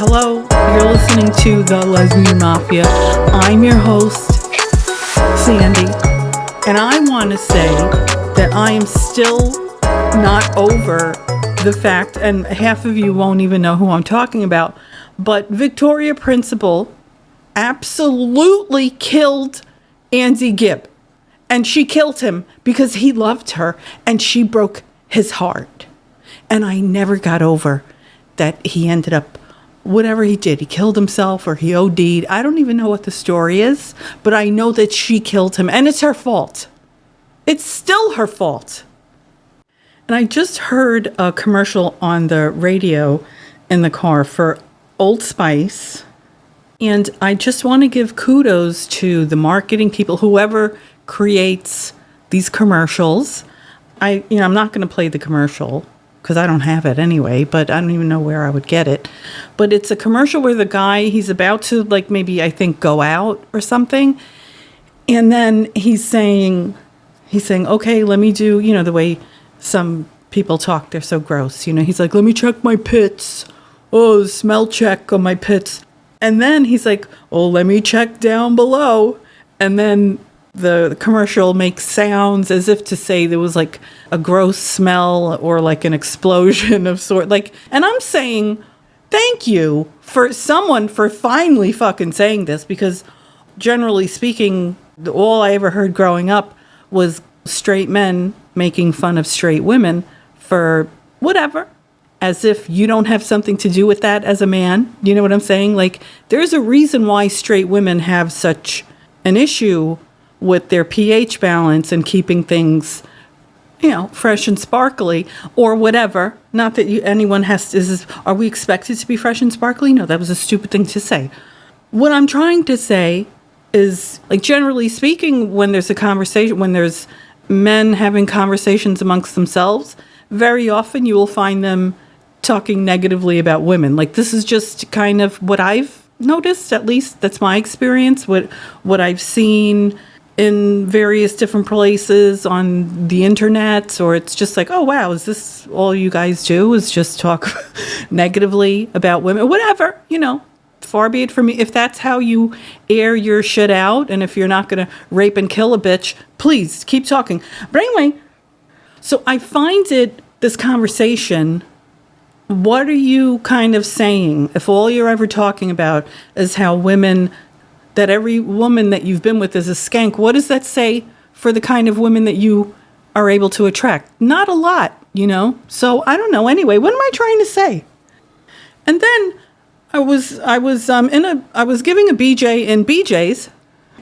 Hello, you're listening to the Lesbian Mafia. I'm your host, Sandi, and I want to say that I am still not over the fact, and half of you won't even know who I'm talking about, but Victoria Principal absolutely killed Andy Gibb. And she killed him because he loved her and she broke his heart. And I never got over that he ended up, whatever he did, he killed himself or he OD'd. I don't even know what the story is, but I know that she killed him and it's her fault. It's still her fault. And I just heard a commercial on the radio in the car for Old Spice. And I just want to give kudos to the marketing people, whoever creates these commercials. I'm not going to play the commercial because I don't have it anyway, but I don't even know where I would get it. But it's a commercial where the guy, he's about to maybe I think go out or something. And then he's saying, okay, let me do, the way some people talk, they're so gross. He's like, let me check my pits. Oh, smell check on my pits. And then he's like, oh, let me check down below. And then the commercial makes sounds as if to say there was a gross smell or an explosion of sort. And I'm saying, thank you for someone for finally fucking saying this, because generally speaking, all I ever heard growing up was straight men making fun of straight women for whatever. As if you don't have something to do with that as a man. You know what I'm saying? There's a reason why straight women have such an issue with their pH balance and keeping things, fresh and sparkly or whatever. Not that anyone has to, are we expected to be fresh and sparkly? No, that was a stupid thing to say. What I'm trying to say is, generally speaking, when there's a conversation, when there's men having conversations amongst themselves, very often you will find them talking negatively about women. This is just kind of what I've noticed, at least that's my experience, what I've seen in various different places on the internet, or it's just oh wow, is this all you guys do, is just talk negatively about women? Whatever, far be it from me. If that's how you air your shit out, and if you're not going to rape and kill a bitch, please keep talking. But anyway, so I find this conversation, what are you kind of saying if all you're ever talking about is how that every woman that you've been with is a skank? What does that say for the kind of women that you are able to attract? Not a lot, So I don't know. Anyway, what am I trying to say? And then I was giving a BJ in BJ's,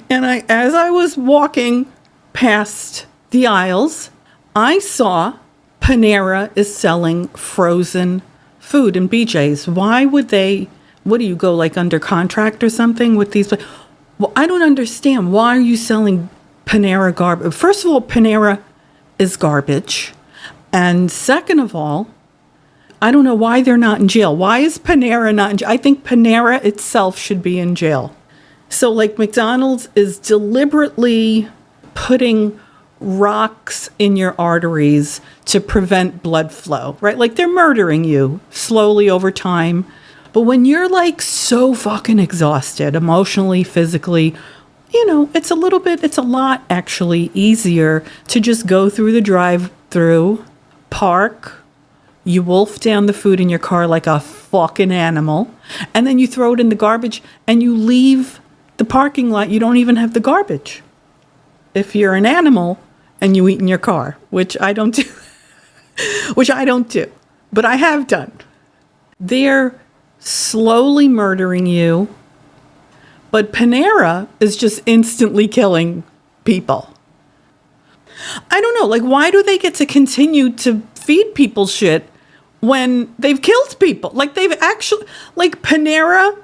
and as I was walking past the aisles, I saw Panera is selling frozen food in BJ's. Why would they? What do you go under contract or something with these? Well, I don't understand. Why are you selling Panera garbage? First of all, Panera is garbage. And second of all, I don't know why they're not in jail. Why is Panera not in jail? I think Panera itself should be in jail. So McDonald's is deliberately putting rocks in your arteries to prevent blood flow, right? They're murdering you slowly over time. But when you're so fucking exhausted, emotionally, physically, it's a lot actually easier to just go through the drive-through, park, you wolf down the food in your car like a fucking animal, and then you throw it in the garbage and you leave the parking lot. You don't even have the garbage. If you're an animal and you eat in your car, which I don't do, but I have done. They're slowly murdering you, but Panera is just instantly killing people. I don't know, why do they get to continue to feed people shit when they've killed people? They've actually, Panera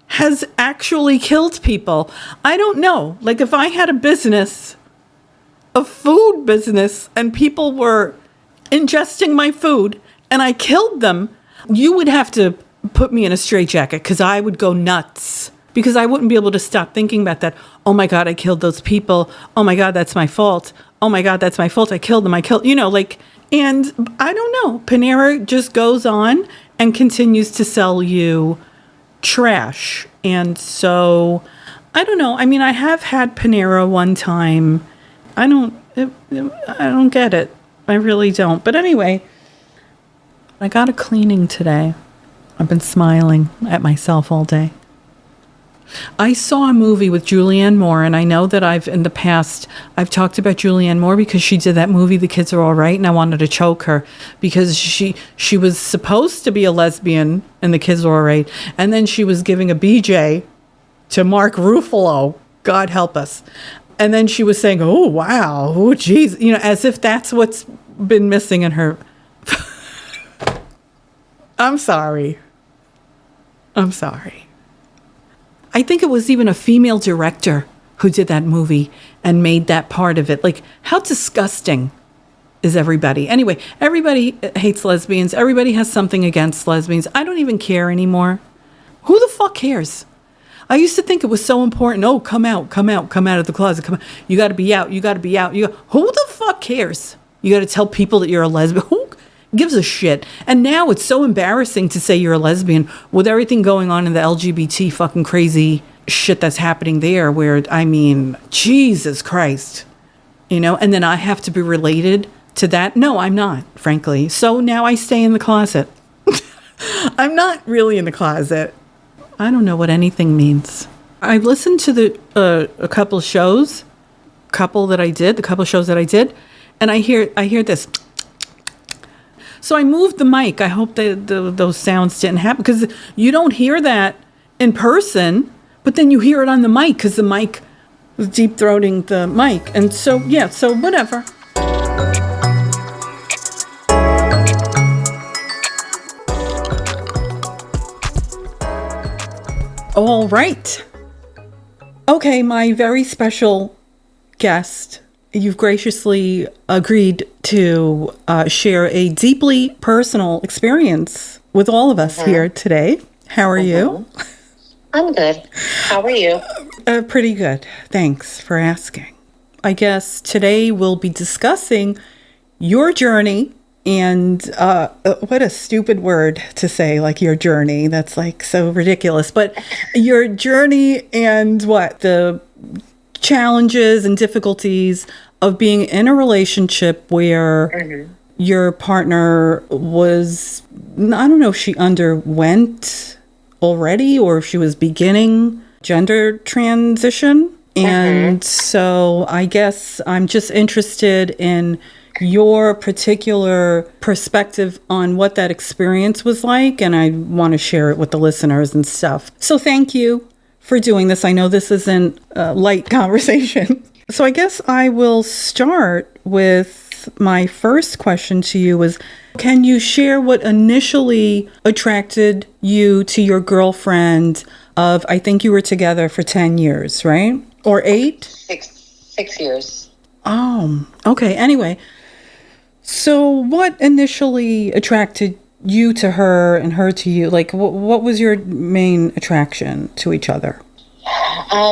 has actually killed people. I don't know, if I had a business, a food business, and people were ingesting my food and I killed them, you would have to put me in a straitjacket because I would go nuts, because I wouldn't be able to stop thinking about that. Oh my God, I killed those people. Oh my God, that's my fault. Oh my God, that's my fault. I killed them. And I don't know. Panera just goes on and continues to sell you trash. And so, I don't know. I mean, I have had Panera one time. I don't get it. I really don't. But anyway, I got a cleaning today. I've been smiling at myself all day. I saw a movie with Julianne Moore, and I know that in the past, I've talked about Julianne Moore because she did that movie, The Kids Are All Right, and I wanted to choke her because she was supposed to be a lesbian in The Kids Are All Right, and then she was giving a BJ to Mark Ruffalo, God help us. And then she was saying, oh, wow, oh, geez, as if that's what's been missing in her. I'm sorry. I think it was even a female director who did that movie and made that part of it. Like, how disgusting is everybody? Anyway, everybody hates lesbians. Everybody has something against lesbians. I don't even care anymore. Who the fuck cares? I used to think it was so important. Oh, come out of the closet. Come out. You got to be out. Who the fuck cares? You got to tell people that you're a lesbian. Who gives a shit? And now it's so embarrassing to say you're a lesbian with everything going on in the LGBT fucking crazy shit that's happening there, where, I mean, Jesus Christ, and then I have to be related to that. No, I'm not, frankly. So now I stay in the closet. I'm not really in the closet. I don't know what anything means. I listened to a couple of shows, the couple of shows that I did, and I hear this. So I moved the mic. I hope that those sounds didn't happen, because you don't hear that in person, but then you hear it on the mic because the mic was deep-throating the mic. And so, yeah, so whatever. All right. Okay, my very special guest, you've graciously agreed to share a deeply personal experience with all of us here today. How are you? I'm good. How are you? Pretty good. Thanks for asking. I guess today we'll be discussing your journey and what a stupid word to say, like your journey. That's like so ridiculous. But your journey and the challenges and difficulties of being in a relationship where your partner was, I don't know if she underwent already or if she was beginning gender transition. And so I guess I'm just interested in your particular perspective on what that experience was like, and I want to share it with the listeners and stuff. So thank you for doing this. I know this isn't a light conversation. So I guess I will start with my first question to you is, can you share what initially attracted you to your girlfriend of, I think you were together for 10 years, right? Or 8? 6 years. Oh, okay. Anyway, so what initially attracted you to her and her to you? Like, what was your main attraction to each other?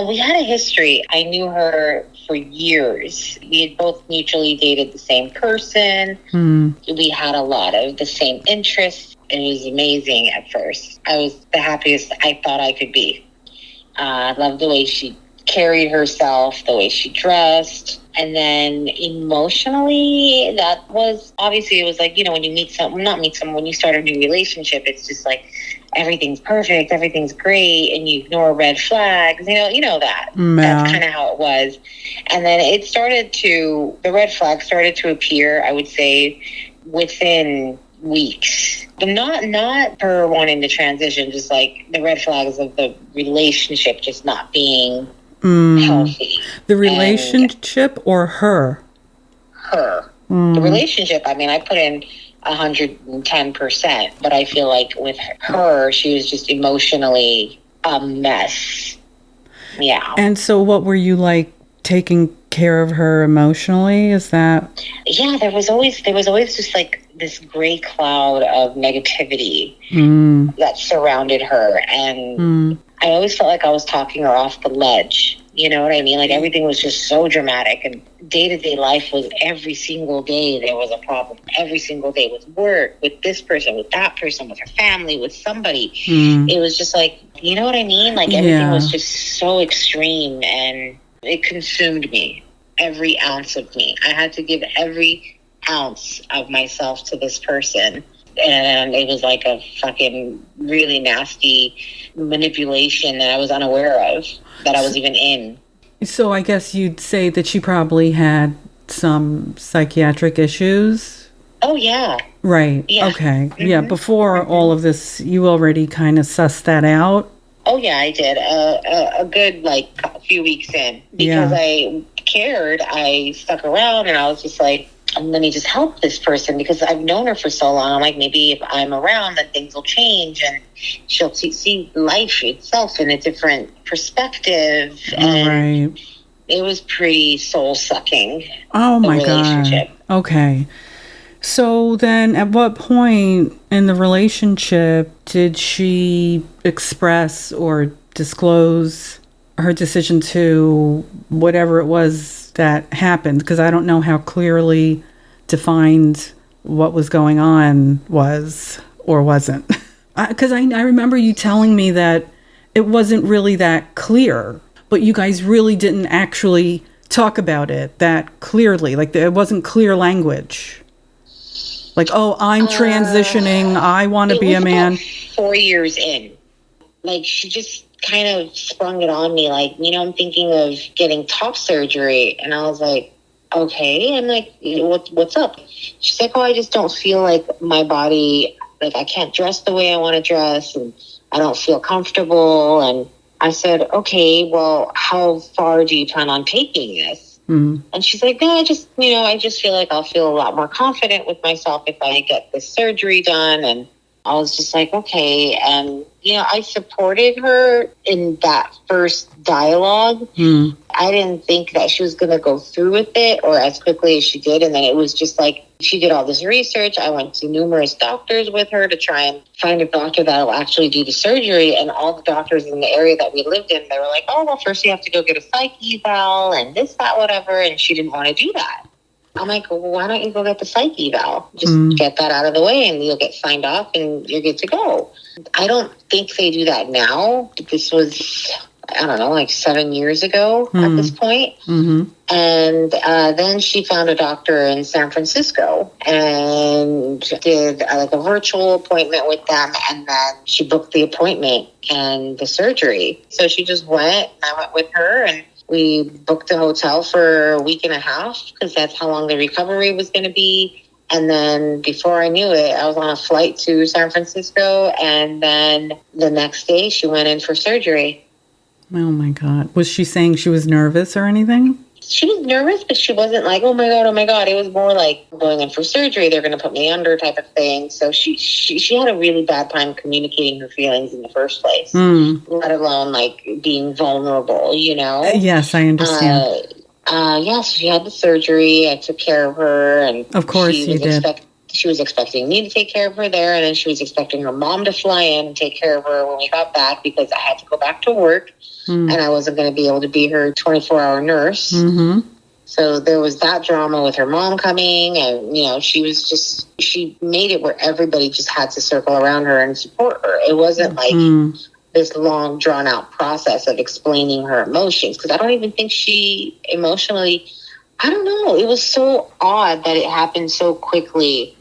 We had a history. I knew her for years. We had both mutually dated the same person. We had a lot of the same interests. It was amazing at first. I was the happiest I thought I could be. I loved the way she carried herself, the way she dressed. And then emotionally, that was, obviously it was like, when you when you start a new relationship, it's just like, everything's perfect, everything's great, and you ignore red flags, you know that. Yeah. That's kind of how it was. And then the red flags started to appear, I would say, within weeks. But not her wanting to transition, just like the red flags of the relationship just not being healthy. The relationship or her? Her. The relationship, I mean, I put in 110%, but I feel like with her, she was just emotionally a mess. Yeah. And so what were you like, taking care of her emotionally? Is that? Yeah, there was always just like this gray cloud of negativity that surrounded her. And I always felt like I was talking her off the ledge. You know what I mean? Like everything was just so dramatic, and day-to-day life was every single day there was a problem. Every single day with work, with this person, with that person, with her family, with somebody. It was just like You know what I mean? Like, everything was just so extreme, and it consumed me, every ounce of me. I had to give every ounce of myself to this person. And it was like a fucking really nasty manipulation that I was unaware of, that I was even in. So I guess you'd say that she probably had some psychiatric issues? Oh, yeah. Right. Yeah. Okay. Mm-hmm. Yeah. Before all of this, you already kind of sussed that out? Oh, yeah, I did. A good, like, a few weeks in. Because I cared, I stuck around, and I was just like, let me just help this person, because I've known her for so long. I'm like, maybe if I'm around, then things will change, and she'll see life itself in a different perspective. And it was pretty soul-sucking. Oh, my God. Okay. So then at what point in the relationship did she express or disclose her decision to whatever it was that happened? Because I don't know how clearly defined what was going on was or wasn't. Because I remember you telling me that it wasn't really that clear, but you guys really didn't actually talk about it that clearly. Like, it wasn't clear language. Like, oh, I'm transitioning. I want to be a man. 4 years in. Like, she just kind of sprung it on me. Like, I'm thinking of getting top surgery. And I was like, okay. And like, what's up? She's like, oh, I just don't feel like my body, like, I can't dress the way I want to dress. And I don't feel comfortable. And I said, okay, well, how far do you plan on taking this? Mm-hmm. And she's like, no, I just feel like I'll feel a lot more confident with myself if I get this surgery done. And I was just like, okay. And, I supported her in that first dialogue. Mm. I didn't think that she was going to go through with it or as quickly as she did. And then it was just like, she did all this research. I went to numerous doctors with her to try and find a doctor that will actually do the surgery. And all the doctors in the area that we lived in, they were like, oh, well, first you have to go get a psych eval and this, that, whatever. And she didn't want to do that. I'm like, well, why don't you go get the psych eval? Just get that out of the way and you'll get signed off and you're good to go. I don't think they do that now. This was, I don't know, like 7 years ago at this point. Mm-hmm. And then she found a doctor in San Francisco and did like a virtual appointment with them. And then she booked the appointment and the surgery. So she just went, and I went with her, and we booked a hotel for a week and a half because that's how long the recovery was going to be. And then before I knew it, I was on a flight to San Francisco. And then the next day she went in for surgery. Oh, my God. Was she saying she was nervous or anything? She was nervous, but she wasn't like, oh, my God, oh, my God. It was more like going in for surgery. They're going to put me under type of thing. So she had a really bad time communicating her feelings in the first place, let alone like being vulnerable, Yes, I understand. Yes, she had the surgery. I took care of her. And of course you did. She was expecting me to take care of her there, and then she was expecting her mom to fly in and take care of her when we got back because I had to go back to work, and I wasn't going to be able to be her 24-hour nurse. Mm-hmm. So there was that drama with her mom coming, and, she made it where everybody just had to circle around her and support her. It wasn't like this long, drawn-out process of explaining her emotions, because I don't even think she emotionally... I don't know. It was so odd that it happened so quickly.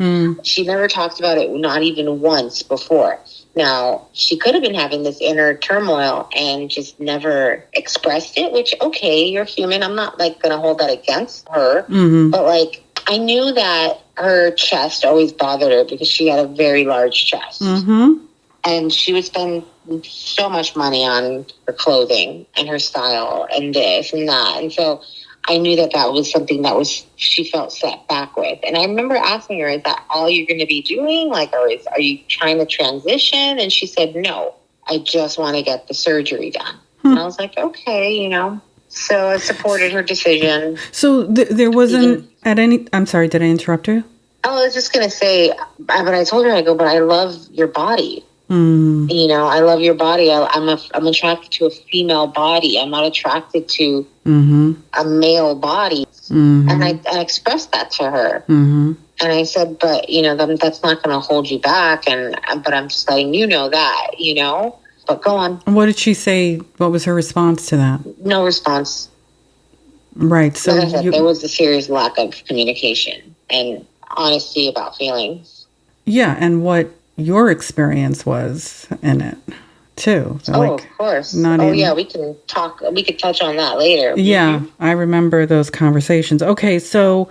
She never talked about it, not even once before. Now, she could have been having this inner turmoil and just never expressed it, which, okay, you're human. I'm not, like, going to hold that against her. Mm-hmm. But, like, I knew that her chest always bothered her because she had a very large chest. Mm-hmm. And she would spend so much money on her clothing and her style and this and that. And so... I knew that was something that she felt set back with. And I remember asking her, is that all you're going to be doing? Like, or are you trying to transition? And she said, no, I just want to get the surgery done. And I was like, okay, So I supported her decision. So there wasn't I'm sorry, did I interrupt you? I was just going to say, but I told her, but I love your body. I love your body. I'm attracted to a female body. I'm not attracted to a male body. And I expressed that to her. And I said, but, that's not going to hold you back. But I'm just letting you know that, But go on. What did she say? What was her response to that? No response. Right. So like I said, there was a serious lack of communication and honesty about feelings. Yeah, and what your experience was in it too. So of course. Yeah, we can talk. We could touch on that later. Yeah, I remember those conversations. Okay, so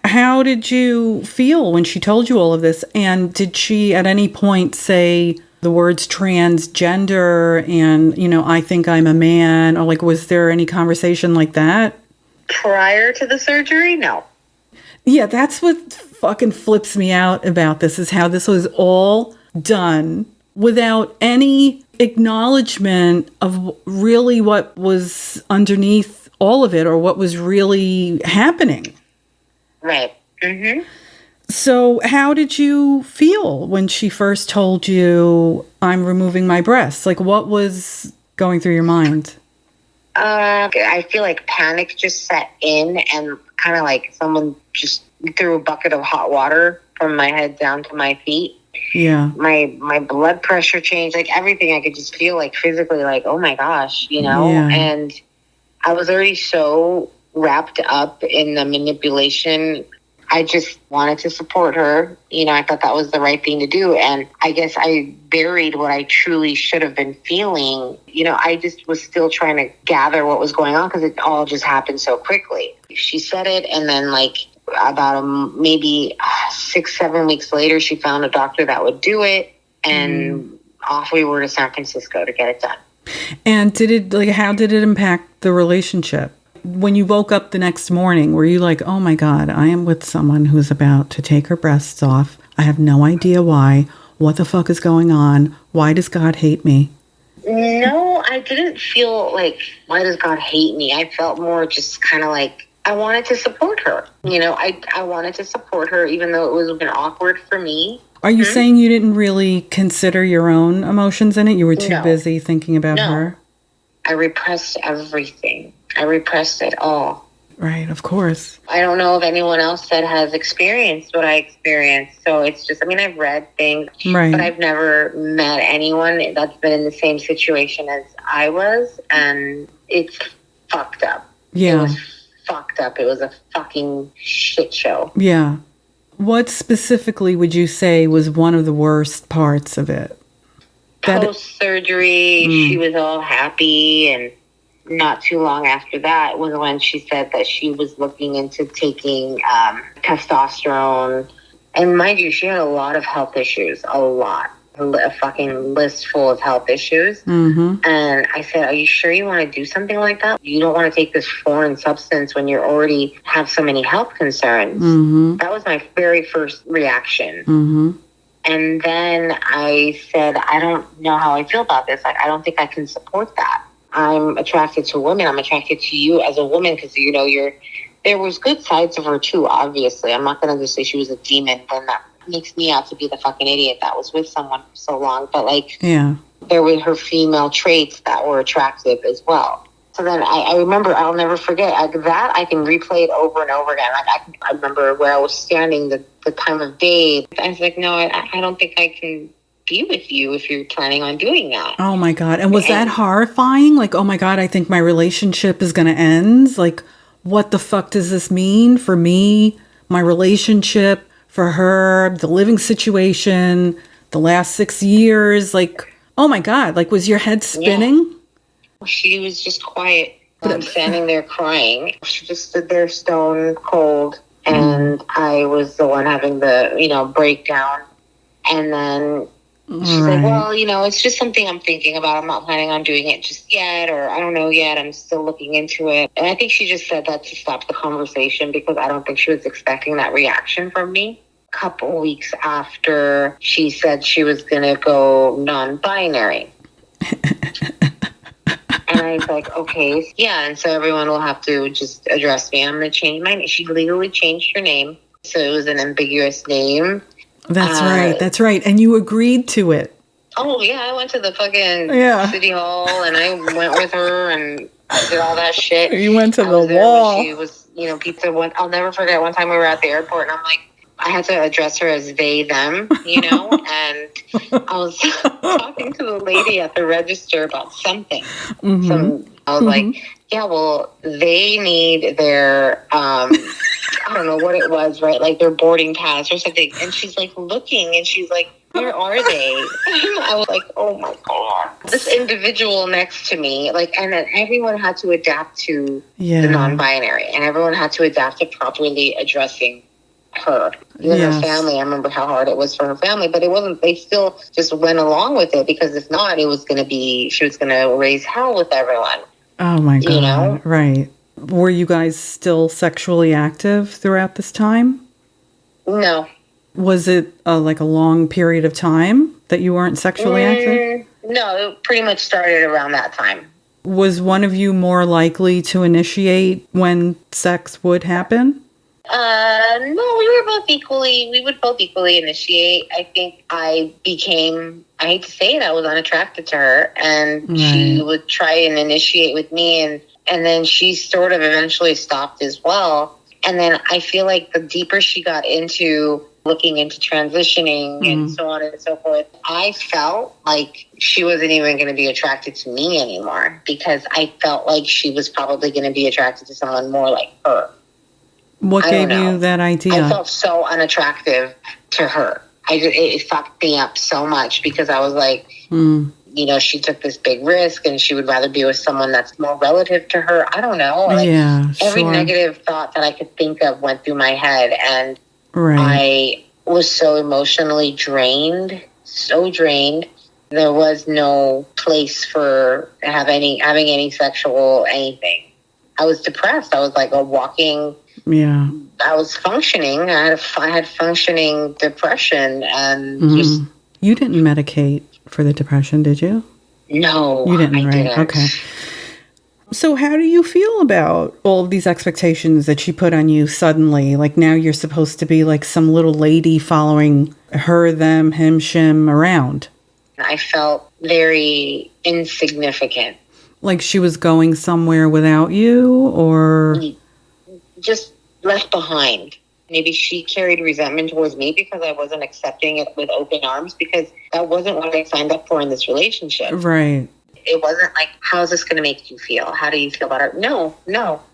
how did you feel when she told you all of this? And did she at any point say the words transgender and, I think I'm a man? Or was there any conversation like that? Prior to the surgery? No. Yeah, that's what fucking flips me out about this, is how this was all done without any acknowledgement of really what was underneath all of it, or what was really happening. Right. Mm-hmm. So how did you feel when she first told you, I'm removing my breasts? What was going through your mind? I feel like panic just set in, and kind of like someone just threw a bucket of hot water from my head down to my feet. Yeah. My blood pressure changed, everything. I could just feel physically oh my gosh, Yeah. And I was already so wrapped up in the manipulation. I just wanted to support her. I thought that was the right thing to do. And I guess I buried what I truly should have been feeling. I just was still trying to gather what was going on because it all just happened so quickly. She said it, and then about maybe 6-7 weeks later, she found a doctor that would do it. And off we were to San Francisco to get it done. And how did it impact the relationship? When you woke up the next morning, were you like, oh my God, I am with someone who's about to take her breasts off. I have no idea why. What the fuck is going on? Why does God hate me? No, I didn't feel why does God hate me? I felt more just kind of I wanted to support her. I wanted to support her, even though it was been awkward for me. Are you saying you didn't really consider your own emotions in it? You were too busy thinking about her? I repressed everything. I repressed it all. Right, of course. I don't know if anyone else that has experienced what I experienced. So it's just, I've read things, right, but I've never met anyone that's been in the same situation as I was. And it's fucked up. Yeah. It was fucked up. It was a fucking shit show. Yeah. What specifically would you say was one of the worst parts of it? Post-surgery, she was all happy, and not too long after that was when she said that she was looking into taking testosterone. And mind you, she had a lot of health issues, a lot. A fucking list full of health issues. Mm-hmm. And I said, are you sure you want to do something like that? You don't want to take this foreign substance when you already have so many health concerns. Mm-hmm. That was my very first reaction. Mm-hmm. And then I said, I don't know how I feel about this. I don't think I can support that. I'm attracted to women. I'm attracted to you as a woman because, there was good sides of her too, obviously. I'm not going to just say she was a demon, then that makes me out to be the fucking idiot that was with someone for so long. But there were her female traits that were attractive as well. So then I remember, I'll never forget that. I can replay it over and over again. I remember where I was standing, the time of day. I was like, no, I don't think I can be with you if you're planning on doing that. Oh my God. And was that horrifying? Oh my God, I think my relationship is going to end. What the fuck does this mean for me, my relationship, for her, the living situation, the last 6 years? Oh my God, was your head spinning? Yeah. She was just quiet. I'm standing there crying. She just stood there stone cold. And I was the one having the, breakdown. And then she's like, well, it's just something I'm thinking about. I'm not planning on doing it just yet, or I don't know yet. I'm still looking into it. And I think she just said that to stop the conversation because I don't think she was expecting that reaction from me. A couple weeks after, she said she was going to go non-binary. And I was like, okay. Yeah, and so everyone will have to just address me. I'm going to change my name. She legally changed her name. So it was an ambiguous name. That's right. And you agreed to it. Oh, yeah. I went to the fucking city hall and I went with her and did all that shit. You went to the wall. She was, pizza. I'll never forget one time we were at the airport and I'm like, I had to address her as they, them, you know, and I was talking to the lady at the register about something. I was like, yeah, well, they need their, I don't know what it was, right? Like their boarding pass or something. And she's like looking and she's like, where are they? I was like, oh my God. This individual next to me, like, and then everyone had to adapt to the non-binary and everyone had to adapt to properly addressing her. Even her family, I remember how hard it was for her family, but it wasn't, they still just went along with it because if not, it was going to be, she was going to raise hell with everyone. Oh my God. You know? Right. Were you guys still sexually active throughout this time? No. Was it like a long period of time that you weren't sexually active? No, it pretty much started around that time. Was one of you more likely to initiate when sex would happen? No, we would both equally initiate. I think I hate to say it, I was unattracted to her and she would try and initiate with me and then she sort of eventually stopped as well. And then I feel like the deeper she got into looking into transitioning and so on and so forth, I felt like she wasn't even going to be attracted to me anymore because I felt like she was probably going to be attracted to someone more like her. What gave you that idea? I felt so unattractive to her. It fucked me up so much because I was like, you know, she took this big risk and she would rather be with someone that's more relative to her. I don't know. Like, every negative thought that I could think of went through my head and I was so emotionally drained, so drained. There was no place for having any sexual anything. I was depressed. I was like a walking... I was functioning. I had functioning depression and just... You didn't medicate for the depression, did you? No, you didn't, right? Didn't. Okay. So how do you feel about all of these expectations that she put on you suddenly? Like now you're supposed to be like some little lady following her, them, him, shim around. I felt very insignificant. Like she was going somewhere without you or... Just left behind. Maybe she carried resentment towards me because I wasn't accepting it with open arms because that wasn't what I signed up for in this relationship. Right. It wasn't like, how is this going to make you feel? How do you feel about it? No.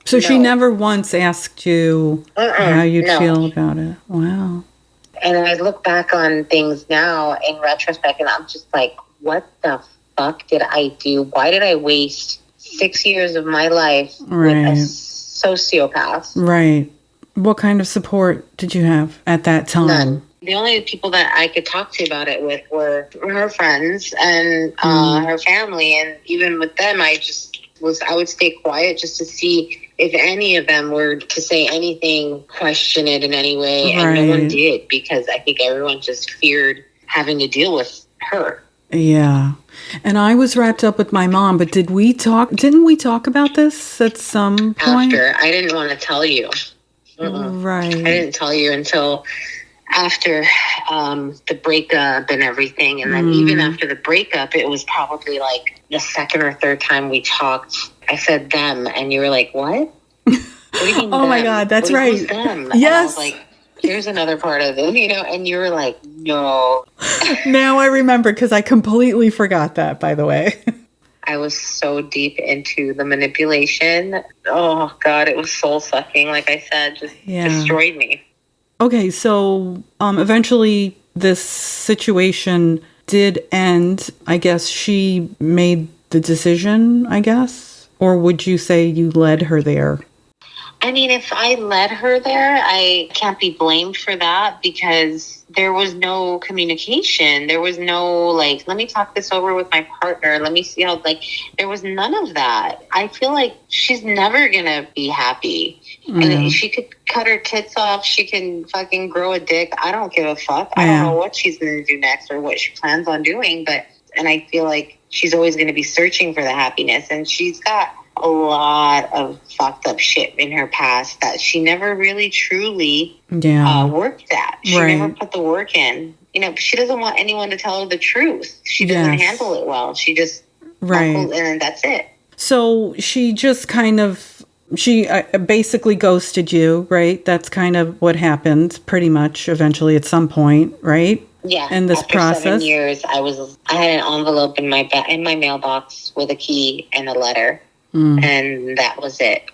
So she never once asked you how you'd feel about it? Wow. And I look back on things now in retrospect and I'm just like, what the fuck did I do? Why did I waste 6 years of my life with a sociopath? Right. What kind of support did you have at that time? None. The only people that I could talk to about it with were her friends and her family. And even with them, I would stay quiet just to see if any of them were to say anything, question it in any way. And no one did because I think everyone just feared having to deal with her. Yeah. And I was wrapped up with my mom, but didn't we talk about this at some point? After. I didn't want to tell you. Right. I didn't tell you until after the breakup and everything. And then even after the breakup, it was probably like the second or third time we talked. I said them and you were like, what? What do you mean oh them? My God, that's right. Who's them? Yes. And I was like, here's another part of it, you know, and you were like, no. Now I remember because I completely forgot that, by the way. I was so deep into the manipulation. Oh, God, it was soul-sucking. Like I said, just destroyed me. Okay, so eventually this situation did end. I guess she made the decision, I guess? Or would you say you led her there? I mean, if I led her there, I can't be blamed for that because there was no communication. There was no, like, let me talk this over with my partner. Let me see how, like, there was none of that. I feel like she's never going to be happy. And she could cut her tits off. She can fucking grow a dick. I don't give a fuck. I don't know what she's going to do next or what she plans on doing. And I feel like she's always going to be searching for the happiness. And she's got a lot of fucked up shit in her past that she never really truly worked at. She never put the work in. You know, she doesn't want anyone to tell her the truth. She doesn't handle it well. She just buckled and that's it. So she just kind of She basically ghosted you, right? That's kind of what happened, pretty much, eventually at some point, right? Yeah. In this after process. 7 years, I had an envelope in my mailbox with a key and a letter, and that was it.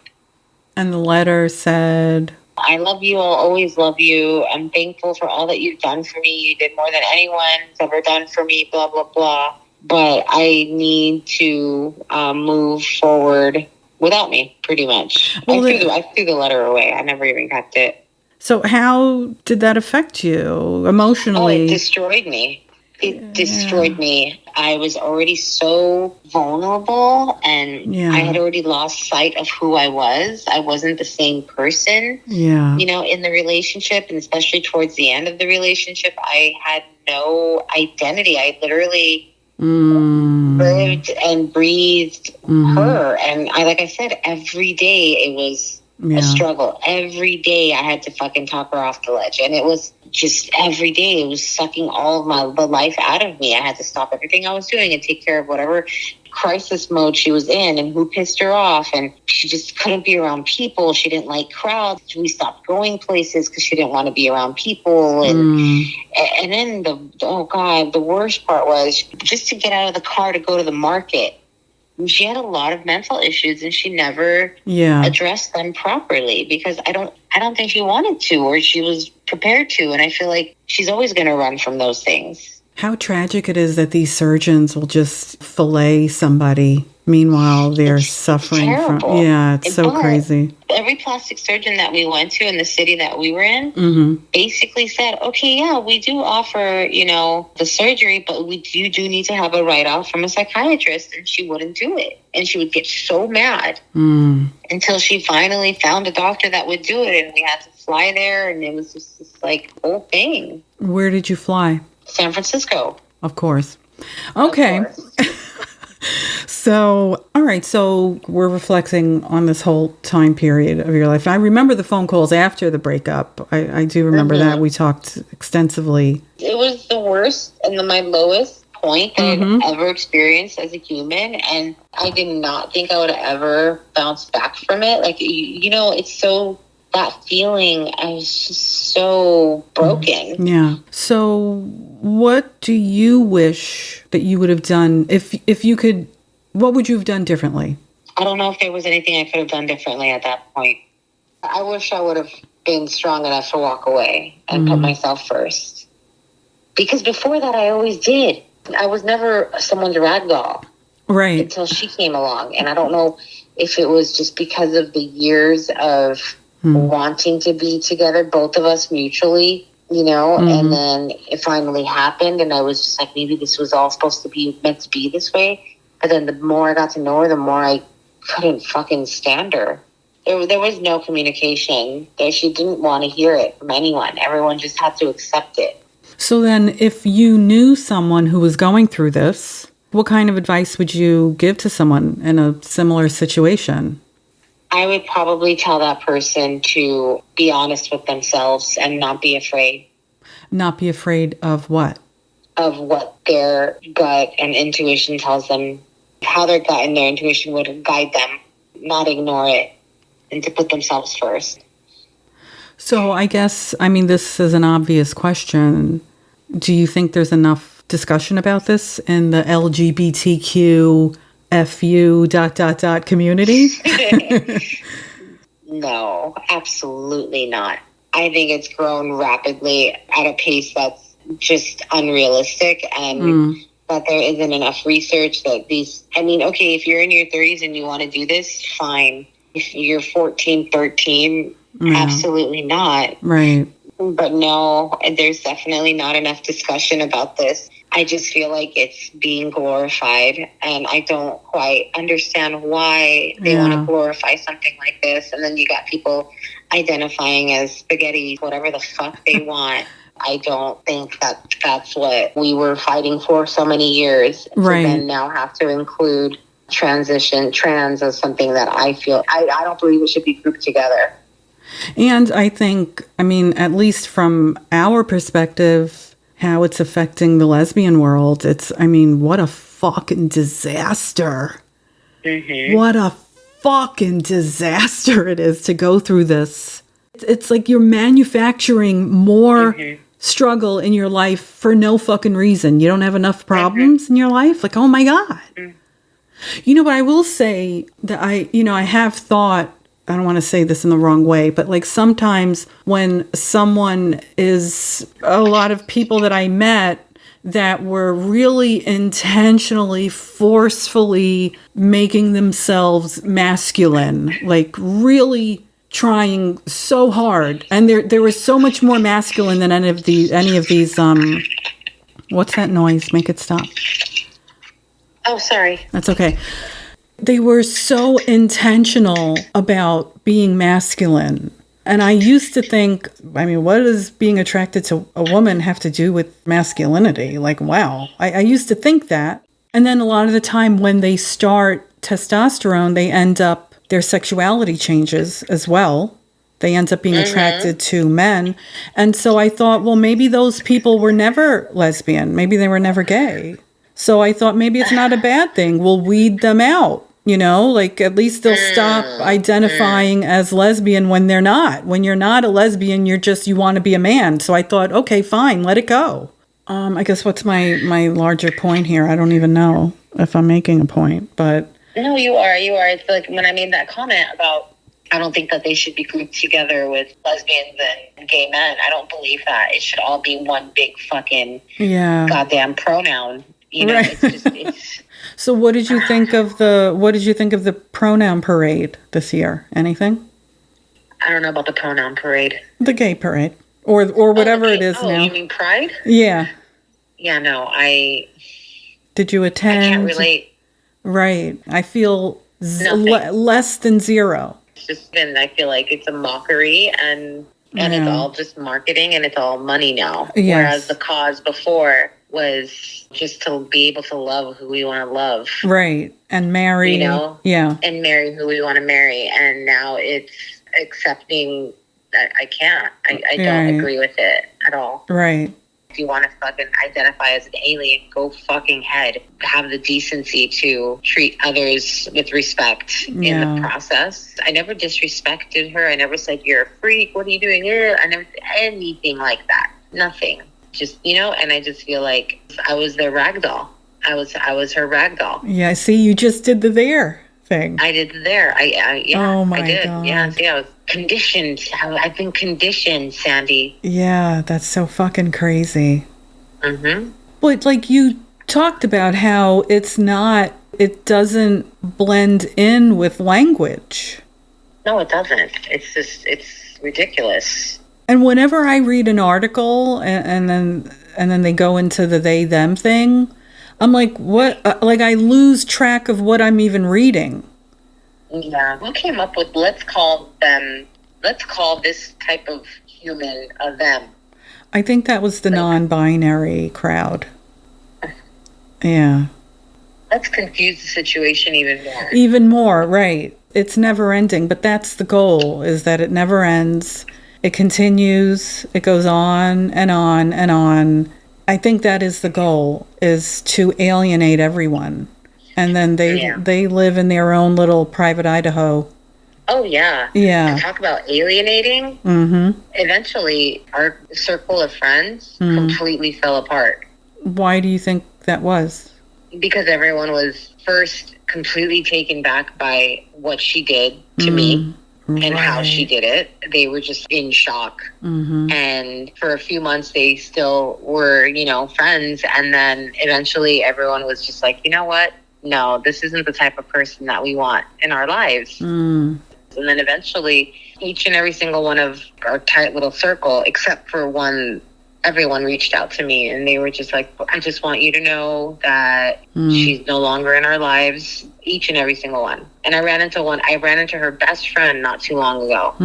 And the letter said, I love you. I'll always love you. I'm thankful for all that you've done for me. You did more than anyone's ever done for me, blah, blah, blah. But I need to move forward without me, pretty much. Well, I threw the letter away. I never even kept it. So how did that affect you emotionally? Oh, it destroyed me. It destroyed me. I was already so vulnerable, and I had already lost sight of who I was. I wasn't the same person, you know, in the relationship, and especially towards the end of the relationship, I had no identity. I literally lived and breathed her. And like I said, every day it was a struggle. Every day I had to fucking talk her off the ledge. And it was just every day it was sucking all of the life out of me. I had to stop everything I was doing and take care of whatever crisis mode she was in and who pissed her off. And she just couldn't be around people. She didn't like crowds. We stopped going places because she didn't want to be around people. And then the worst part was just to get out of the car to go to the market. She had a lot of mental issues, and she never addressed them properly because I don't think she wanted to, or she was prepared to. And I feel like she's always going to run from those things. How tragic it is that these surgeons will just fillet somebody. Meanwhile, they're suffering from. Yeah, it's so crazy. Every plastic surgeon that we went to in the city that we were in basically said, okay, yeah, we do offer, you know, the surgery, but you do need to have a write-off from a psychiatrist. And she wouldn't do it. And she would get so mad until she finally found a doctor that would do it. And we had to fly there. And it was just this like whole thing. Where did you fly? San Francisco. Of course. Okay. Of course. So, all right. So we're reflecting on this whole time period of your life. And I remember the phone calls after the breakup. I do remember that. We talked extensively. It was the worst and my lowest point that I've ever experienced as a human. And I did not think I would ever bounce back from it. Like, you know, it's so... that feeling, I was just so broken. Yeah. So what do you wish that you would have done if you could, what would you have done differently? I don't know if there was anything I could have done differently at that point. I wish I would have been strong enough to walk away and put myself first. Because before that, I always did. I was never someone's ragdoll. Right. Until she came along. And I don't know if it was just because of the years of wanting to be together, both of us mutually, you know, and then it finally happened, and I was just like, maybe this was all supposed to be meant to be this way. But then the more I got to know her, the more I couldn't fucking stand her. There was no communication. She didn't want to hear it from anyone. Everyone just had to accept it. So then if you knew someone who was going through this, what kind of advice would you give to someone in a similar situation? I would probably tell that person to be honest with themselves and not be afraid. Not be afraid of what? Of what their gut and intuition tells them, how their gut and their intuition would guide them, not ignore it, and to put themselves first. So I guess, I mean, this is an obvious question. Do you think there's enough discussion about this in the LGBTQ FU ... community? No, absolutely not. I think it's grown rapidly at a pace that's just unrealistic, and that there isn't enough research that okay, if you're in your 30s and you want to do this, fine. If you're 14, 13, absolutely not. Right. But no, there's definitely not enough discussion about this. I just feel like it's being glorified, and I don't quite understand why they want to glorify something like this. And then you got people identifying as spaghetti, whatever the fuck they want. I don't think that that's what we were fighting for so many years. Right. To then now have to include trans as something that I feel, I don't believe it should be grouped together. And I think, I mean, at least from our perspective, how it's affecting the lesbian world, what a fucking disaster. What a fucking disaster it is to go through this. It's like you're manufacturing more struggle in your life for no fucking reason. You don't have enough problems in your life. Like, oh my God. You know, but I will say that I have thought, I don't want to say this in the wrong way, but like sometimes when someone is, a lot of people that I met that were really intentionally, forcefully making themselves masculine, like really trying so hard. And there was so much more masculine than any of these, what's that noise? Make it stop. Oh, sorry. That's okay. They were so intentional about being masculine. And I used to think, I mean, what does being attracted to a woman have to do with masculinity? Like, wow. I used to think that. And then a lot of the time when they start testosterone, they end up, their sexuality changes as well. They end up being attracted to men. And so I thought, well, maybe those people were never lesbian. Maybe they were never gay. So I thought maybe it's not a bad thing. We'll weed them out, you know, like at least they'll stop identifying as lesbian when they're not. When you're not a lesbian, you want to be a man. So I thought, okay, fine, let it go. I guess what's my larger point here? I don't even know if I'm making a point, but. No, you are. It's like when I made that comment about, I don't think that they should be grouped together with lesbians and gay men. I don't believe that. It should all be one big fucking goddamn pronoun. You know, right. It's So what did you think of the pronoun parade this year? Anything? I don't know about the pronoun parade. The gay parade. Or whatever it is now. You mean Pride? Yeah. Yeah, no, Did you attend? I can't relate. Right. I feel less than zero. It's just been, I feel like it's a mockery and it's all just marketing and it's all money now. Yes. Whereas the cause before was just to be able to love who we want to love. Right. And marry. You know? Yeah. And marry who we want to marry. And now it's accepting that I can't. I don't agree with it at all. Right. If you want to fucking identify as an alien, go fucking head. Have the decency to treat others with respect in the process. I never disrespected her. I never said, you're a freak. What are you doing? I never did anything like that. Nothing. Just, you know, and I just feel like I was their rag doll. I was her rag doll. Yeah, see, you just did the there thing. I did the there. Oh my I did. God. Yeah, see, I was conditioned. I've been conditioned, Sandi. Yeah, that's so fucking crazy. Mm-hmm. But like you talked about how it doesn't blend in with language. No, it doesn't. It's ridiculous. And whenever I read an article and then they go into the they them thing, I'm like, what? Like I lose track of what I'm even reading. Yeah. Who came up with let's call this type of human a them? I think that was the non-binary crowd. Yeah. Let's confuse the situation even more. Even more, right. It's never ending, but that's the goal, is that it never ends. It continues, it goes on and on and on. I think that is the goal, is to alienate everyone. And then they live in their own little private Idaho. Oh, yeah. Yeah. And talk about alienating. Mm-hmm. Eventually, our circle of friends completely fell apart. Why do you think that was? Because everyone was first completely taken back by what she did to me. And how she did it. They were just in shock. Mm-hmm. And for a few months, they still were, you know, friends. And then eventually everyone was just like, you know what? No, this isn't the type of person that we want in our lives. And then eventually each and every single one of our tight little circle, except for one, everyone reached out to me and they were just like, I just want you to know that she's no longer in our lives. Each and every single one. And I ran into her best friend not too long ago.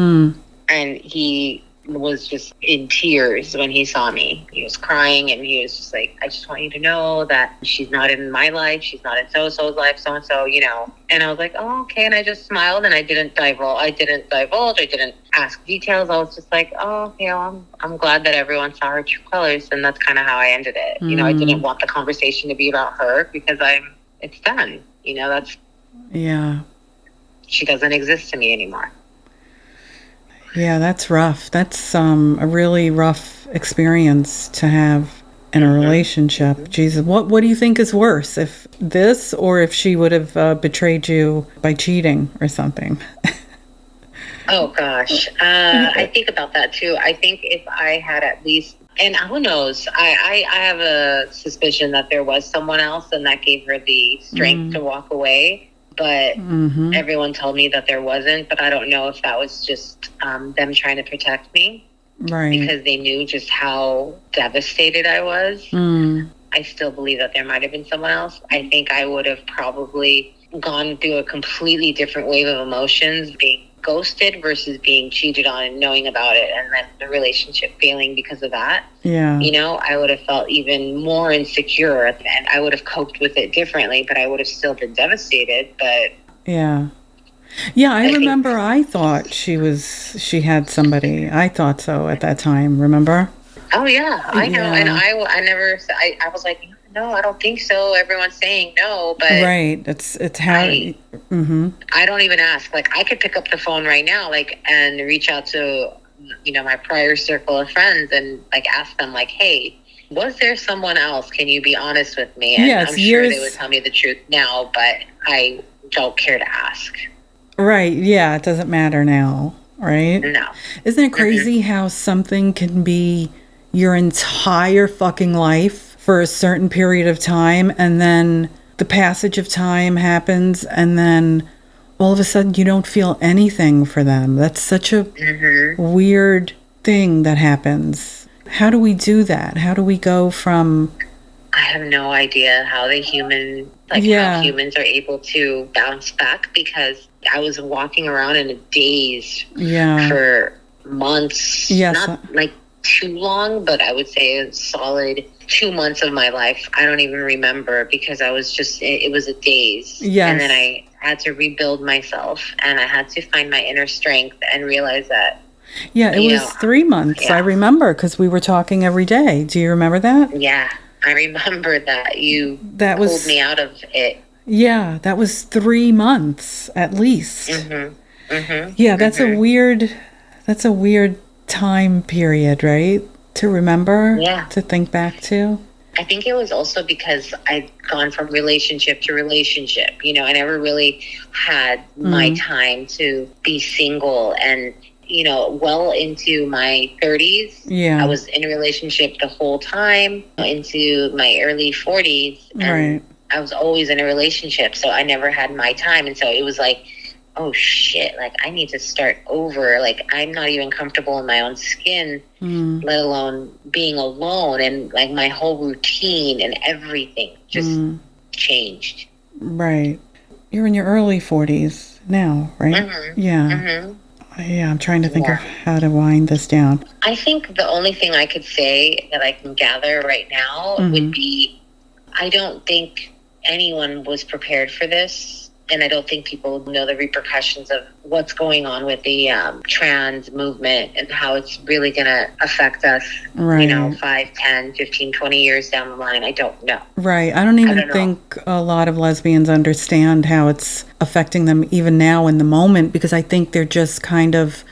And he was just in tears when he saw me. He was crying and he was just like, I just want you to know that she's not in my life. She's not in so-and-so's life, so-and-so, you know. And I was like, oh, okay. And I just smiled and I didn't divulge. I didn't ask details. I was just like, oh, okay, well, I'm glad that everyone saw her true colors. And that's kind of how I ended it. You know, I didn't want the conversation to be about her because it's done. You know, that's... Yeah. she doesn't exist to me anymore. Yeah, that's rough. That's a really rough experience to have in a relationship. Jesus, what do you think is worse, if this or if she would have betrayed you by cheating or something? Oh gosh, I think about that too. I think if I had at least, and who knows, I have a suspicion that there was someone else and that gave her the strength to walk away. But everyone told me that there wasn't. But I don't know if that was just them trying to protect me. Right. Because they knew just how devastated I was. I still believe that there might have been someone else. I think I would have probably gone through a completely different wave of emotions, being ghosted versus being cheated on and knowing about it, and then the relationship failing because of that. Yeah. You know, I would have felt even more insecure, and I would have coped with it differently, but I would have still been devastated. But yeah, I remember I thought she had somebody. I thought so at that time, remember? Oh yeah, I know. And I was like, no, I don't think so. Everyone's saying no, but right. It's how I don't even ask. Like, I could pick up the phone right now, like, and reach out to, you know, my prior circle of friends and like ask them, like, hey, was there someone else? Can you be honest with me? And I'm sure they would tell me the truth now, but I don't care to ask. Right. Yeah. It doesn't matter now. Right. No. Isn't it crazy how something can be your entire fucking life for a certain period of time, and then the passage of time happens, and then all of a sudden you don't feel anything for them? That's such a weird thing that happens. How do we do that? How do we go from... I have no idea how how humans are able to bounce back, because I was walking around in a daze for months. Not like too long, but I would say a solid 2 months of my life. I don't even remember, because I was just, it was a daze. Yes. And then I had to rebuild myself, and I had to find my inner strength and realize that. Yeah, it was 3 months. Yeah. I remember, because we were talking every day. Do you remember that? Yeah, I remember that. You pulled me out of it. Yeah, that was 3 months at least. Yeah, that's a weird time period, right? To remember, to think back to. I think it was also because I'd gone from relationship to relationship. You know, I never really had my time to be single, and, you know, well into my 30s, I was in a relationship the whole time, into my early 40s, and I was always in a relationship, so I never had my time. And so it was like, oh shit, like, I need to start over. Like, I'm not even comfortable in my own skin, let alone being alone. And like, my whole routine and everything just changed. Right. You're in your early 40s now, right? Yeah. Yeah, I'm trying to think of how to wind this down. I think the only thing I could say that I can gather right now would be, I don't think anyone was prepared for this. And I don't think people know the repercussions of what's going on with the trans movement and how it's really going to affect us, you know, 5, 10, 15, 20 years down the line. I don't know. Right. I don't even think a lot of lesbians understand how it's affecting them even now in the moment, because I think they're just kind of,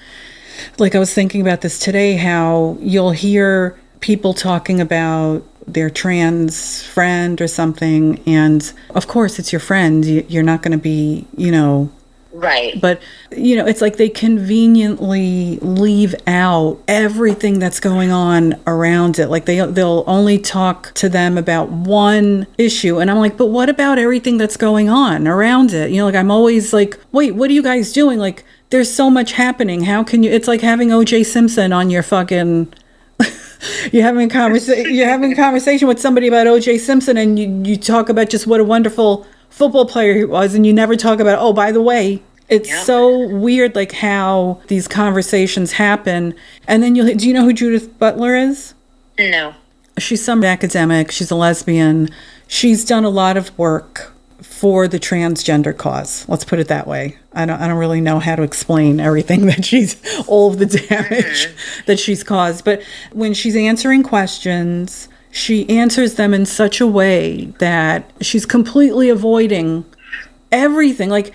like, I was thinking about this today, how you'll hear people talking about their trans friend or something, and of course it's your friend, you're not going to be, you know, right, but, you know, it's like they conveniently leave out everything that's going on around it. Like, they'll only talk to them about one issue, and I'm like, but what about everything that's going on around it? You know, like, I'm always like, wait, what are you guys doing? Like, there's so much happening. How can you? It's like having O.J. Simpson on your fucking you're having a conversation with somebody about O.J. Simpson, and you talk about just what a wonderful football player he was, and you never talk about, oh, by the way, it's so weird, like, how these conversations happen. And then do you know who Judith Butler is? No. She's some academic. She's a lesbian. She's done a lot of work for the transgender cause. Let's put it that way. I don't really know how to explain everything that all of the damage that she's caused. But when she's answering questions, she answers them in such a way that she's completely avoiding everything. Like,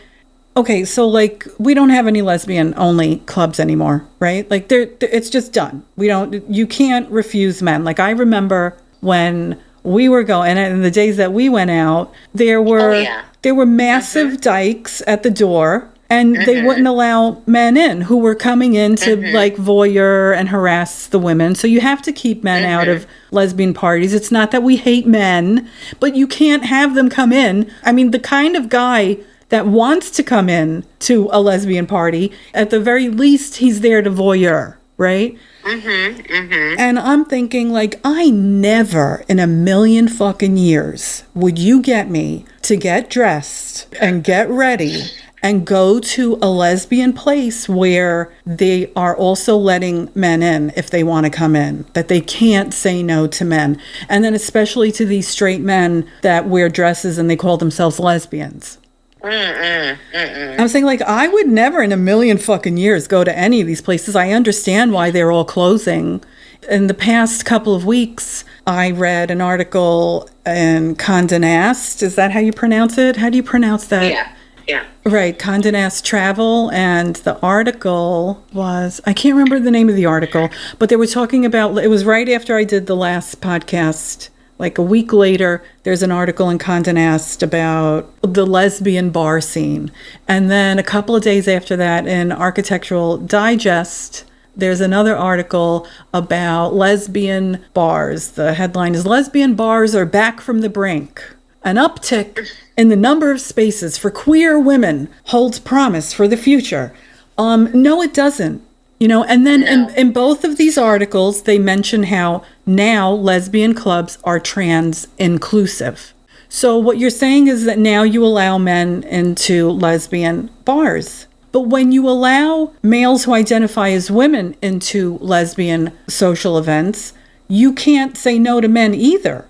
okay, so like we don't have any lesbian only clubs anymore, right? Like it's just done. You can't refuse men. Like I remember when we were going, and in the days that we went out, there were massive dikes at the door, and they wouldn't allow men in who were coming in to like voyeur and harass the women. So you have to keep men out of lesbian parties. It's not that we hate men, but you can't have them come in. I mean, the kind of guy that wants to come in to a lesbian party, at the very least, he's there to voyeur, right? And I'm thinking, like, I never in a million fucking years would you get me to get dressed and get ready and go to a lesbian place where they are also letting men in if they want to come in, that they can't say no to men. And then especially to these straight men that wear dresses and they call themselves lesbians. I'm saying, like, I would never in a million fucking years go to any of these places. I understand why they're all closing. In the past couple of weeks, I read an article in Condé Nast. Is that how you pronounce it? How do you pronounce that? Yeah. Right, Condé Nast Travel, and the article was, I can't remember the name of the article, but they were talking about, it was right after I did the last podcast. Like a week later, there's an article in Condé Nast about the lesbian bar scene. And then a couple of days after that, in Architectural Digest, there's another article about lesbian bars. The headline is, "Lesbian Bars Are Back from the Brink. An uptick in the number of spaces for queer women holds promise for the future." No, it doesn't. You know, and then in both of these articles, they mention how now lesbian clubs are trans inclusive. So what you're saying is that now you allow men into lesbian bars. But when you allow males who identify as women into lesbian social events, you can't say no to men either.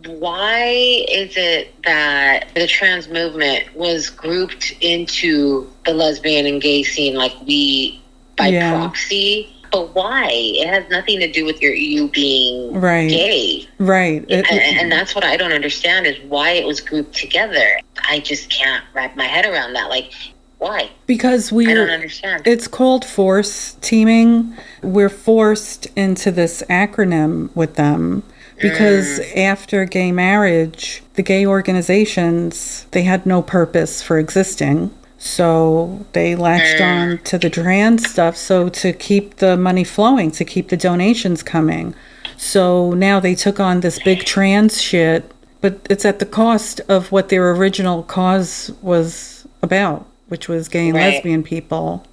Why is it that the trans movement was grouped into the lesbian and gay scene like by proxy? But why? It has nothing to do with you being gay. Right. And that's what I don't understand, is why it was grouped together. I just can't wrap my head around that. Like, why? Because I don't understand. It's called force teaming. We're forced into this acronym with them because after gay marriage, the gay organizations, they had no purpose for existing. So they latched on to the trans stuff, so to keep the money flowing, to keep the donations coming. So now they took on this big trans shit, but it's at the cost of what their original cause was about, which was gay and lesbian people.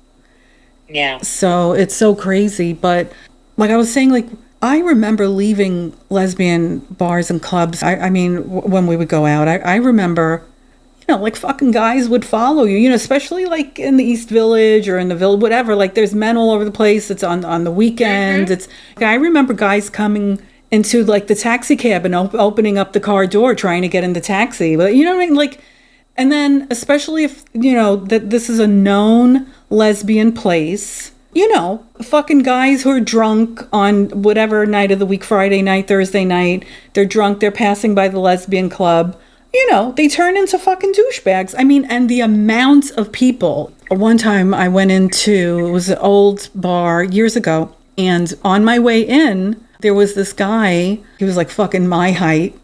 Yeah. So it's so crazy. But like I was saying, like, I remember leaving lesbian bars and clubs. I mean, when we would go out, I remember, you know, like fucking guys would follow you, you know, especially like in the East Village or in the Village, whatever. Like there's men all over the place. It's on the weekends. It's, I remember guys coming into like the taxi cab and opening up the car door trying to get in the taxi. But you know what I mean? Like, and then especially if, you know, that this is a known lesbian place, you know, fucking guys who are drunk on whatever night of the week, Friday night, Thursday night, they're drunk, they're passing by the lesbian club. You know, they turn into fucking douchebags. I mean, and the amount of people. One time I went into, it was an old bar years ago, and on my way in, there was this guy, he was like fucking my height.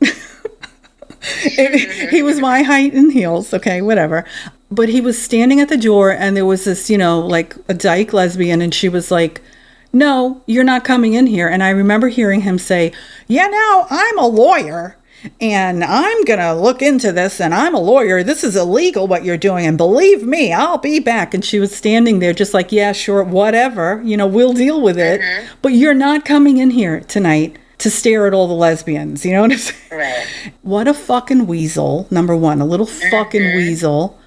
He was my height in heels, okay, whatever. But he was standing at the door, and there was this, you know, like a dyke lesbian, and she was like, "No, you're not coming in here." And I remember hearing him say, "Yeah, now I'm a lawyer. And I'm going to look into this, and I'm a lawyer. This is illegal what you're doing. And believe me, I'll be back." And she was standing there just like, "Yeah, sure, whatever. You know, we'll deal with it. But you're not coming in here tonight to stare at all the lesbians." You know what I'm saying? Right. What a fucking weasel, number one. A little fucking weasel.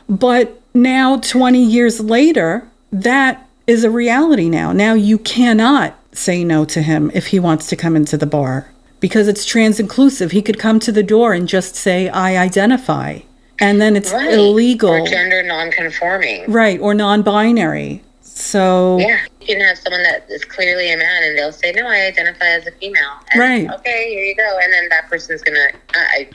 But now, 20 years later, that is a reality now. Now you cannot say no to him if he wants to come into the bar. Because it's trans inclusive. He could come to the door and just say, "I identify." And then it's illegal. Or gender non-conforming. Right, or non-binary. So... yeah, you can have someone that is clearly a man and they'll say, "No, I identify as a female." And, okay, here you go. And then that person's going to...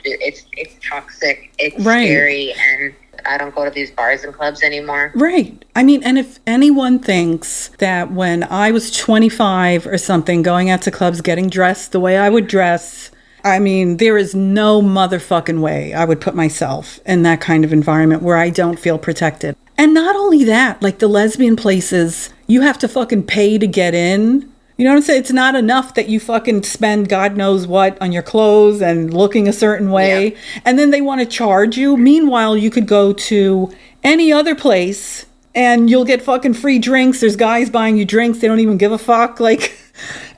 it's toxic. It's scary. And I don't go to these bars and clubs anymore. Right. I mean, and if anyone thinks that when I was 25 or something, going out to clubs, getting dressed the way I would dress, I mean, there is no motherfucking way I would put myself in that kind of environment where I don't feel protected. And not only that, like the lesbian places, you have to fucking pay to get in. You know what I'm saying? It's not enough that you fucking spend God knows what on your clothes and looking a certain way. Yeah. And then they want to charge you. Meanwhile, you could go to any other place and you'll get fucking free drinks. There's guys buying you drinks. They don't even give a fuck. Like,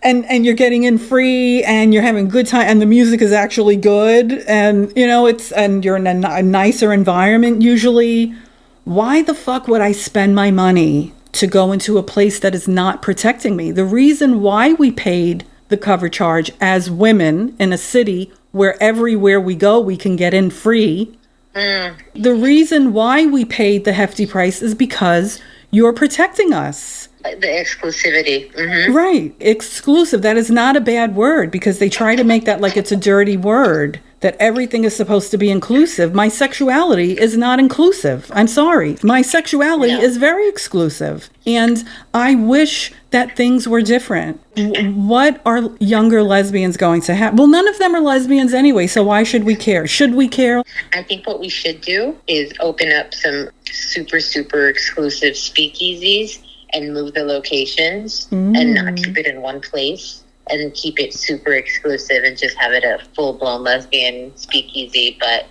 and you're getting in free and you're having a good time and the music is actually good. And, you know, and you're in a nicer environment usually. Why the fuck would I spend my money to go into a place that is not protecting me? The reason why we paid the cover charge as women in a city where everywhere we go, we can get in free. The reason why we paid the hefty price is because you're protecting us. The exclusivity. Mm-hmm. Right. Exclusive. That is not a bad word because they try to make that like it's a dirty word, that everything is supposed to be inclusive. My sexuality is not inclusive. I'm sorry. My sexuality is very exclusive. And I wish that things were different. What are younger lesbians going to have? Well, none of them are lesbians anyway, so why should we care? Should we care? I think what we should do is open up some super, super exclusive speakeasies and move the locations and not keep it in one place and keep it super exclusive and just have it a full-blown lesbian speakeasy. But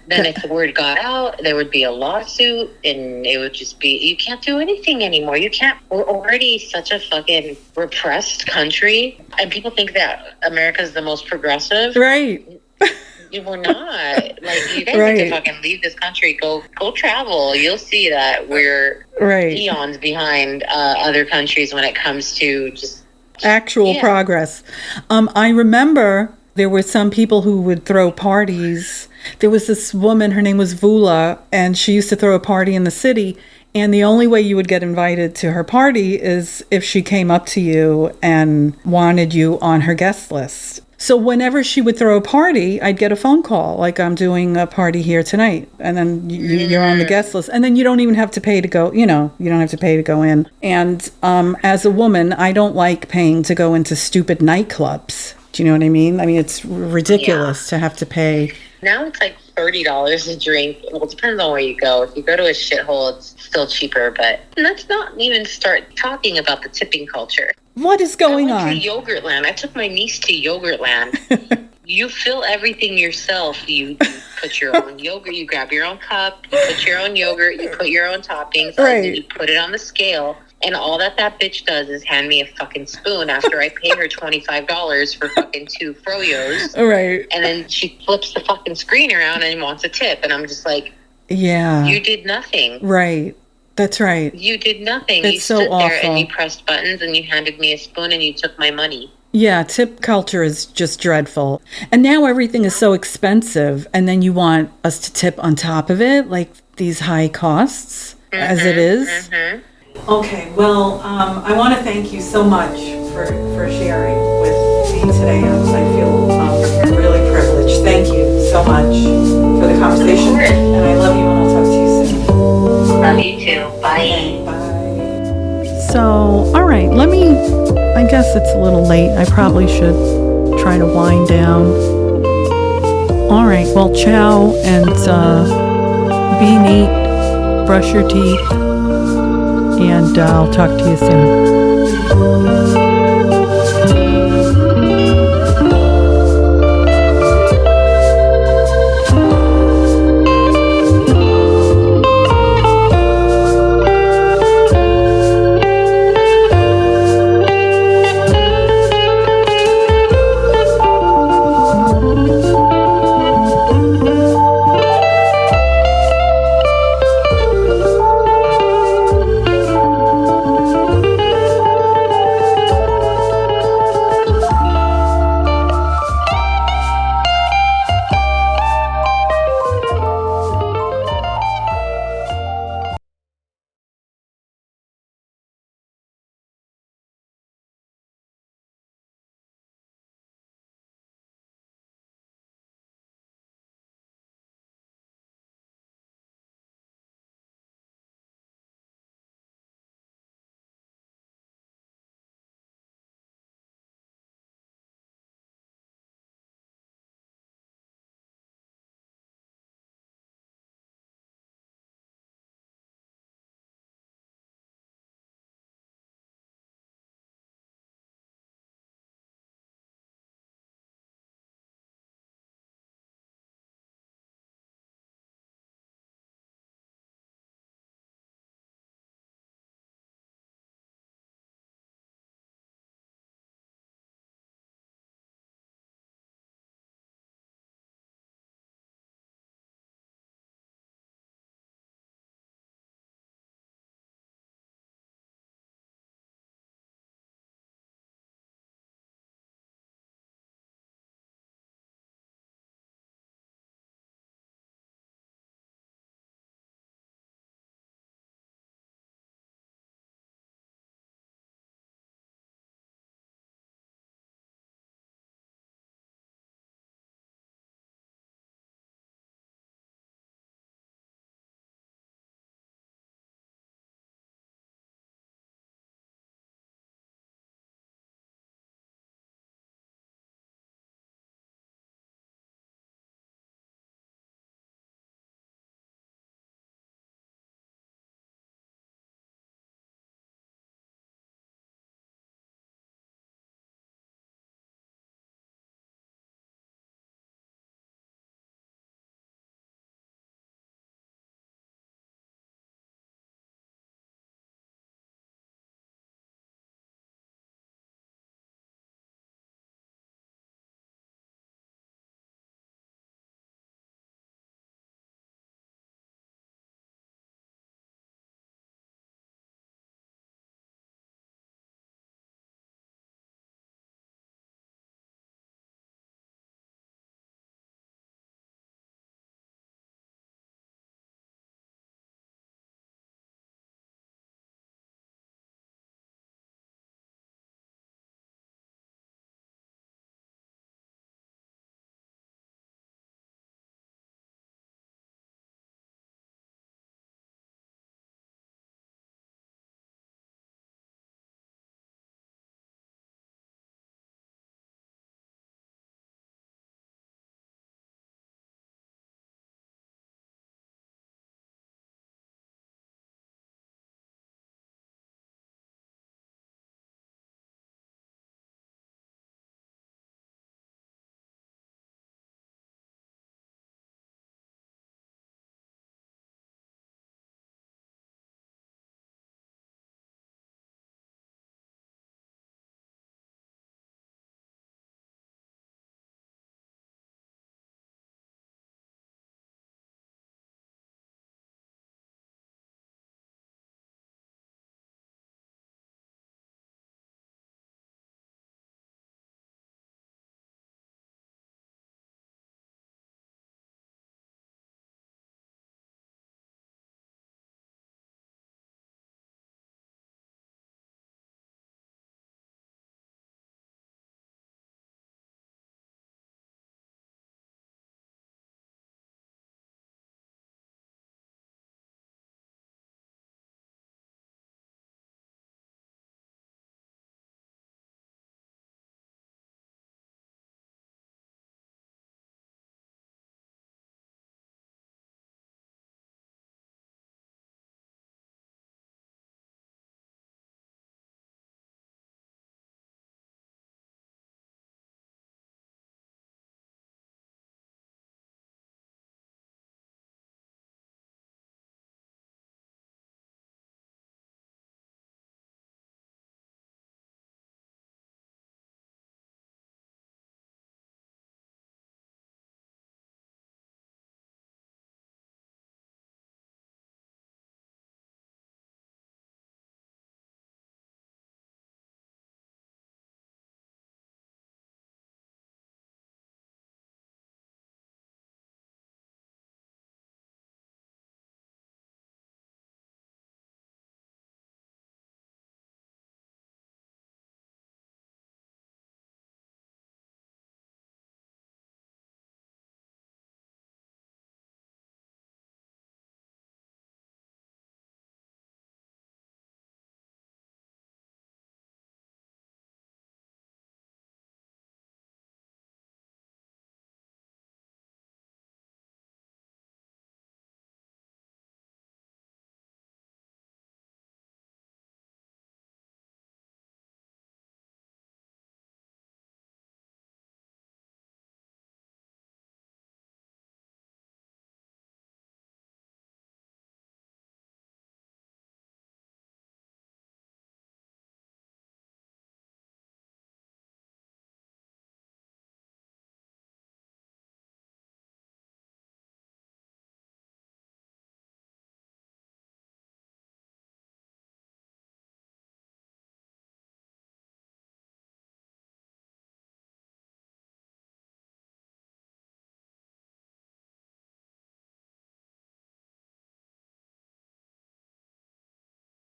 then if the word got out, there would be a lawsuit and it would just be, you can't do anything anymore. We're already such a fucking repressed country. And people think that America's the most progressive. Right. We're not. Like, you guys need to fucking leave this country. Go travel. You'll see that we're eons behind other countries when it comes to just actual progress. I remember there were some people who would throw parties. There was this woman, her name was Vula, and she used to throw a party in the city. And the only way you would get invited to her party is if she came up to you and wanted you on her guest list. So whenever she would throw a party, I'd get a phone call, like, I'm doing a party here tonight. And then you're on the guest list. And then you don't even have to pay to go, you don't have to pay to go in. And as a woman, I don't like paying to go into stupid nightclubs. Do you know what I mean? I mean, it's ridiculous to have to pay. Now it's like $30 a drink. Well, it depends on where you go. If you go to a shithole, it's still cheaper. But let's not even start talking about the tipping culture. What is going on? I went to Yogurtland. I took my niece to Yogurtland. You fill everything yourself. You put your own yogurt. You grab your own cup. You put your own yogurt. You put your own toppings. And then you put it on the scale. And all that bitch does is hand me a fucking spoon after I pay her $25 for fucking 2 froyos. Right. And then she flips the fucking screen around and wants a tip. And I'm just like, yeah, you did nothing. Right. That's right. You did nothing. That's you so stood awful. there and you pressed buttons and you handed me a spoon and you took my money. Yeah, tip culture is just dreadful. And now everything is so expensive. And then you want us to tip on top of it, like these high costs as it is. Mm-hmm. Okay, well, I want to thank you so much for sharing with me today. I feel really privileged. Thank you so much for the conversation. And I love you and I'll talk to you soon. Love you too. Bye. Okay, bye. So, all right, I guess it's a little late. I probably should try to wind down. All right, well, ciao, and be neat, brush your teeth, and I'll talk to you soon.